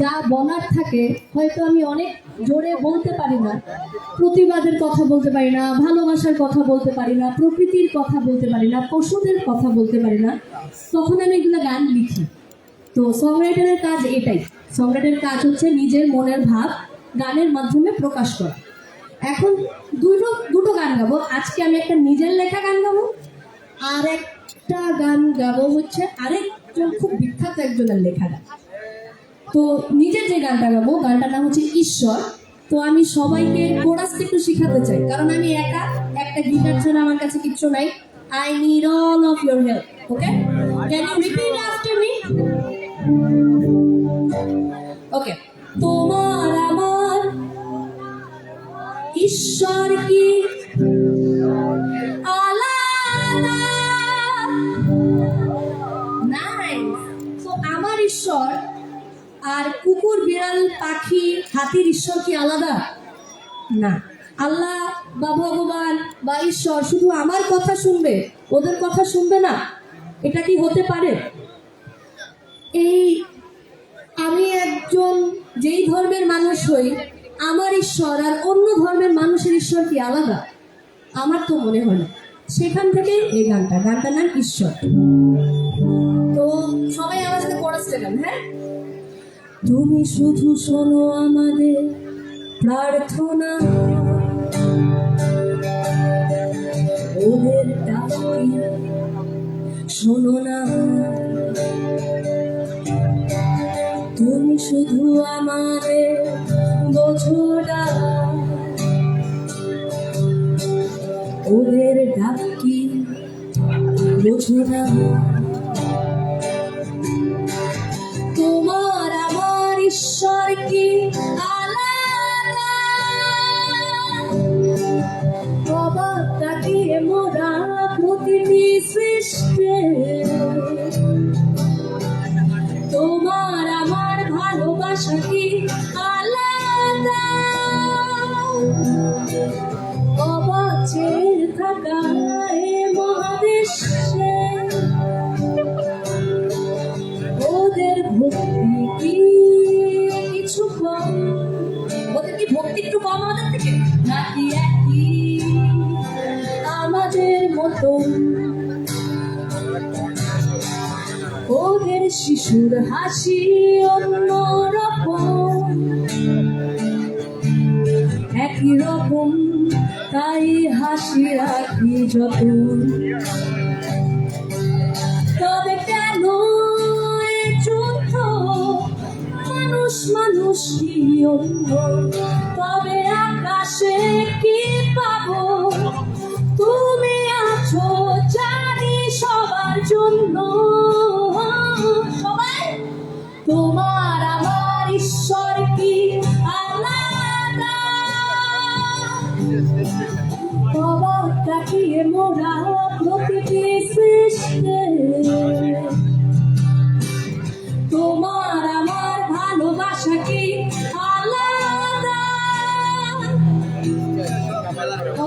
যা বলার থাকে হয়তো আমি অনেক জোরে বলতে পারি না, প্রতিবাদের কথা বলতে পারি না, ভালোবাসার কথা বলতে পারি না, প্রকৃতির কথা বলতে পারি না, পশুদের কথা বলতে পারি না, তখন আমি এগুলো গান লিখি। তো সংরাইটারের কাজ এটাই। সংরাইটারের কাজ হচ্ছে নিজের মনের ভাব গানের মাধ্যমে প্রকাশ করা। এখন দুটো গান গাবো। আজকে আমি একটা নিজের লেখা গান গাবো, আর একটা গান গাবো হচ্ছে আরেকজন খুব বিখ্যাত একজনের লেখা গান। তো নিজের যে গানটা গাবো, গানটার নাম হচ্ছে ঈশ্বর। তো আমি সবাইকে কোরাসটা একটু শিখাতে চাই, কারণ আমি একা, একটা গিটার ছাড়া আমার কাছে কিচ্ছু নাই। I need all of your help. Okay? Can you repeat after me? Okay. তোমার আমার ঈশ্বর কি আলাদা? নাইস। তো আমার ঈশ্বর আর কুকুর, বিড়াল, পাখি, হাতির ঈশ্বর কি আলাদা? না। আল্লাহ বা ভগবান বা ঈশ্বর শুধু আমার কথা শুনবে, ওদের কথা শুনবে না? এটা কি হতে পারে? এই আমি একজন যেই ধর্মের মানুষ হই, আমার ঈশ্বর আর অন্য ধর্মের মানুষের ঈশ্বর কি আলাদা? আমার তো মনে হয় না। সেখান থেকে এই গানটার নাম ঈশ্বর। তো সবাই আমার সাথে কোরাসটা গান। হ্যাঁ, তুমি শুধু শোনো আমাদের প্রার্থনা, ওদের ডাকি শোনো না। তুমি শুধু আমাদের বোঝো না, ওদের ডাকি বোঝো না। তোমার আমার ঈশ্বর কি আলাদা? অবাক তাকিয়ে মোরা প্রতিটি সৃষ্টি। তোমার আমার ভালোবাসা কি আলাদা? অবাক চেয়ে থাকা এ মহাদেশে ওদের ভক্তি কি কিছু কম? ওদের কি ভক্তি একটু কম আমাদের থেকে, নাকি একই আমাদের মতো? ওদের শিশুর হাসি অন্যরকম, একই রকম, তাই হাসি রাখি যত। তবে কেন এ যুদ্ধ? মানুষ মানুষ কি অন্য? তবে আকাশে কি পাবো? তুমি আছো জানি সবার জন্য। সবাই, তোমার আমার ঈশ্বর কি আলাদা? অবাক তাকিয়ে মোরা প্রতিটি সৃষ্টি। তোমার আমার ভালোবাসা কি আলাদা?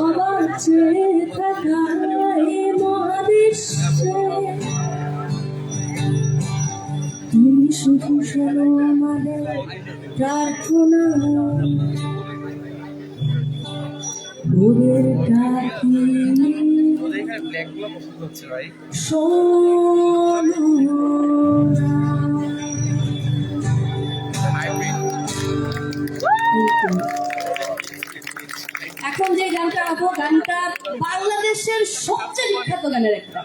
অবাক চেয়ে থাকা এ মহাদেশে তুমি শুধু শোনো আমাদের প্রার্থনা, ওদের ডাকি শোনো না। এখন যে গানটা গাবো, গানটা বাংলাদেশের সবচেয়ে বিখ্যাত গানের একটা,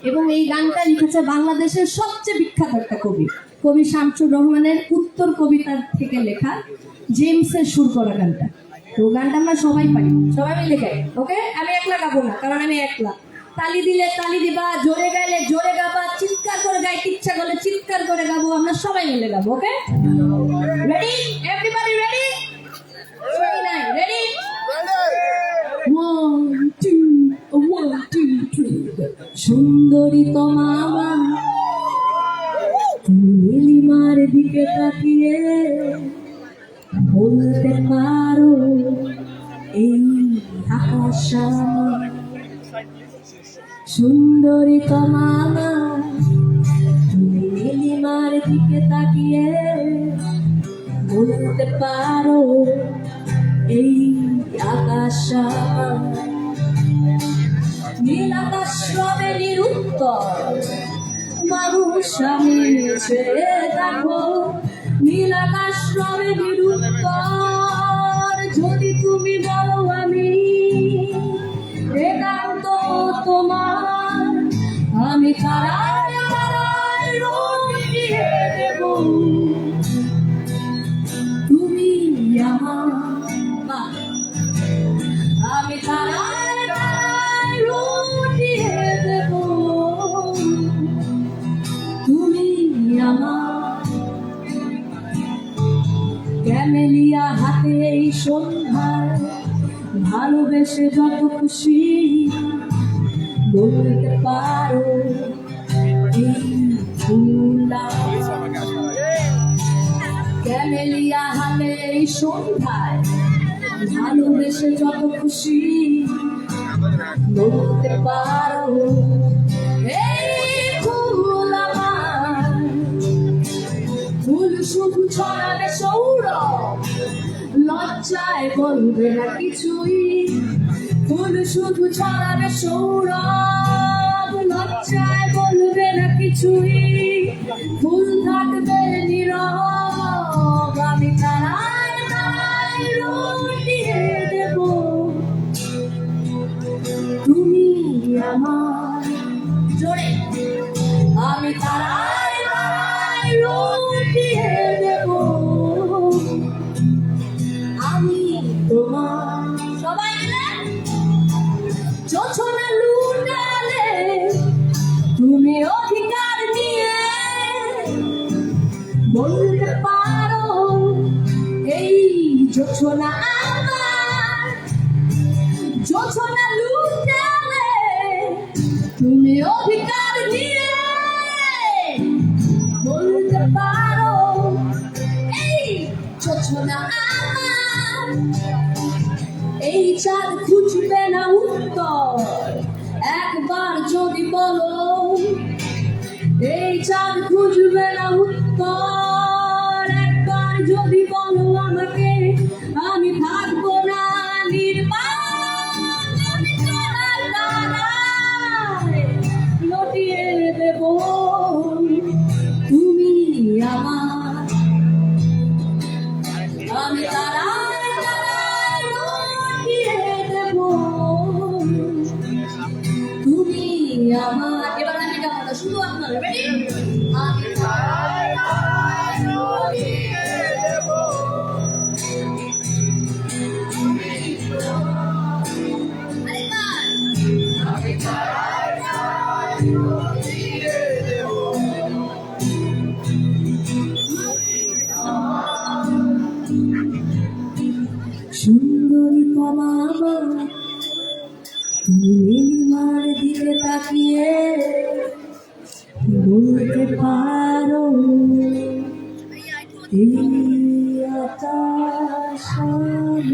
এবং এই গানটা লিখেছে বাংলাদেশের সবচেয়ে বিখ্যাত একটা কবি শামসুর রহমানের উত্তর কবিতার থেকে লেখা জেমসের সুর করা গানটা। তো গানটা আমরা সবাই পারি, সবাই মিলে গাই। ওকে, আমি একলা গাবো না, কারণ আমি একলা। তালি দিলে তালি দিবা, জোরে গাইলে জোরে গাবা, চিৎকার করে গাইতে ইচ্ছা করলে চিৎকার করে গাবো, আমরা সবাই মিলে গাবো। Okay, ready? Everybody ready? Ready? One, two, three. সুন্দরী তোমামা, তুমি নীলিমার দিকে তাকিয়ে বলতে পারো এই আকাশ আমার। সুন্দরী তোমামা, তুমি নীলিমার দিকে তাকিয়ে বলতে পারো এই আকাশ আমার, নীল আকাশ রবে নিরুত্তর, মানুষ আমি ছেড়ে দেখো, নীল আকাশ রবে নিরুত্তর, যদি তুমি বলো আমি একান্ত তোমার, আমি তারায় তারায় রং দিয়ে দেব, তুমি আমার মা, আমি তারায় তারায় রং দিয়ে দেব, তুমি আমার। ক্যামেলিয়া হাতে এই সন্ধ্যায় ভালোবেসে যত খুশি বলতে পারো এই ফুলা, ক্যামেলিয়া হাতে এই সন্ধ্যায় ভালোবেসে যত খুশি বলতে পারো এই ফুল আমার, ফুল শুধু ছড়াবে সৌরভ, লজ্জায় বলবে না কিছুই, ফুল শুধু ছড়াবে সৌরভ, লজ্জায় বলবে না কিছুই, ফুল থাকবে নীরব, আমি তারায় তারায় রং দিয়ে দেব, তুমি আমার। জোরে আমি তারায় তারায় রং দিয়ে দেব, আমি তোমার। সবাই মিলে যোছনা লুটালে তুমি অধিকার নিয়ে বলতে পারো এই যোছনা আমার, যোছনা লুটালে তুমি অধিকার নিয়ে বলতে পারো এই যোছনা আমার, এই চাঁদ খুঁজবে না উত্তর, একবার যদি বলো এই চাঁদ খুঁজবে না উত্তর, একবার যদি বলো আমাকে, আমি থাকবো না নির্বাক, আমি তোমার দ্বারায় লুটিয়ে দেব, তুমি আমার। আমি তারায় তারায় লুটিয়ে দেব, তুমি আমার। এবার আমি গাবো শুধু আপনারা, রেডি? আমি তারায় তারায় লুটিয়ে দেব, তুমি আমার। আরেকবার। আমি তারায় তারায় লুটিয়ে দেব, সুন্দরী কমা আমার, তুমি নীলিমার দিকে তাকিয়ে বলতে পারো এই আকাশ আমার।